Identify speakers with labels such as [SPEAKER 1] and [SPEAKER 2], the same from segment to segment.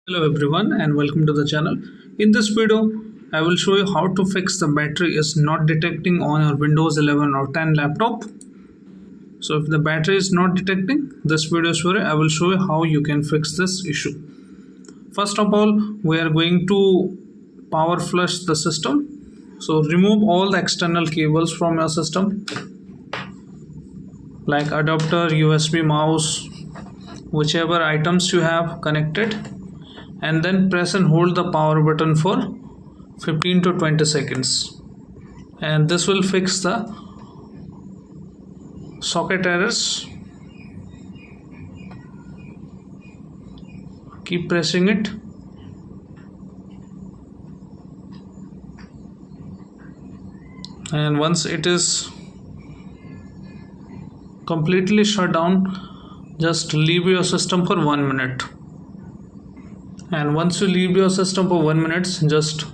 [SPEAKER 1] Hello everyone and welcome to the channel. In this video, I will show you how to fix the battery is not detecting on your Windows 11 or 10 laptop. So if the battery is not detecting, this video is for you. I will show you how you can fix this issue. First of all, we are going to power flush the system. So remove all the external cables from your system like adapter, USB mouse, whichever items you have connected, and then press and hold the power button for 15 to 20 seconds, and this will fix the socket errors. Keep pressing it, and once it is completely shut down, just leave your system for 1 minute. And once you leave your system for 1 minute, just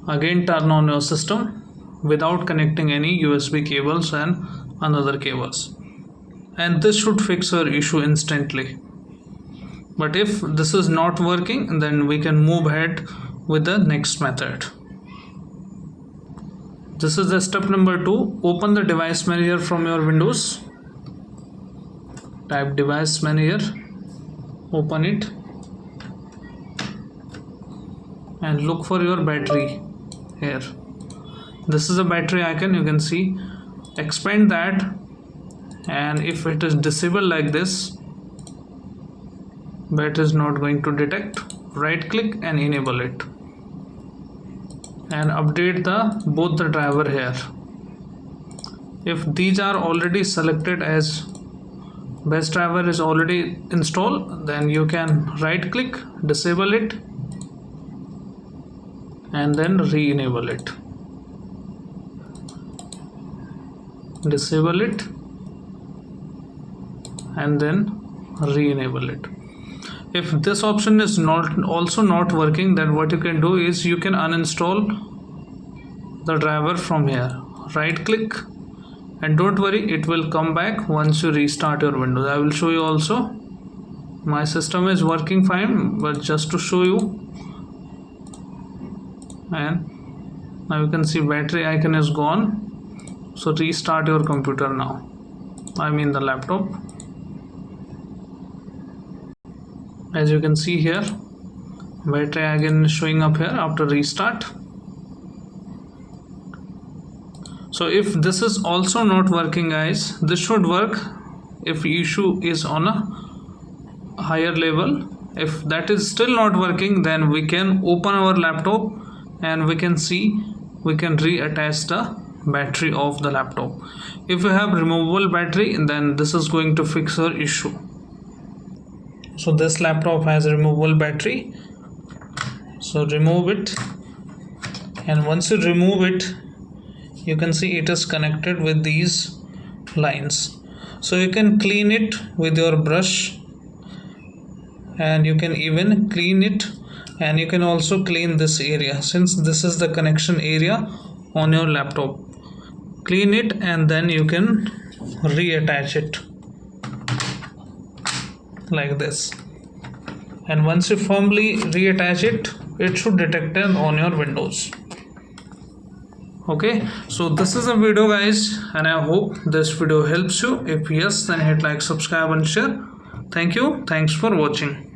[SPEAKER 1] again turn on your system without connecting any USB cables and another cables, and this should fix your issue instantly. But if this is not working, then we can move ahead with the next method. This is the step number 2. Open the device manager from your Windows. Type device manager, open it, and look for your battery here. This is a battery icon, you can see. Expand that, and if it is disabled like this, battery is not going to detect. Right click and enable it, and update both the driver here. If these are already selected as best driver is already installed, then you can right click, disable it, and then re-enable it. Disable it and then re-enable it. If this option is also not working, then what you can do is you can uninstall the driver from here. Right click, and don't worry, it will come back once you restart your Windows. I will show you also. My system is working fine, but just to show you. And now you can see battery icon is gone. So restart your computer now, I mean the laptop. As you can see here, battery icon is showing up here after restart. So if this is also not working, guys, this should work if issue is on a higher level. If that is still not working, then we can open our laptop and we can see we can reattach the battery of the laptop. If you have removable battery, then this is going to fix your issue. So this laptop has removable battery, so remove it, and once you remove it, you can see it is connected with these lines. So you can clean it with your brush, and you can even clean it, and you can also clean this area, since this is the connection area on your laptop. Clean it, and then you can reattach it like this, and once you firmly reattach it, it should detect it on your Windows. Okay, so this is a video, guys, and I hope this video helps you. If yes, then hit like, subscribe and share. Thank you. Thanks for watching.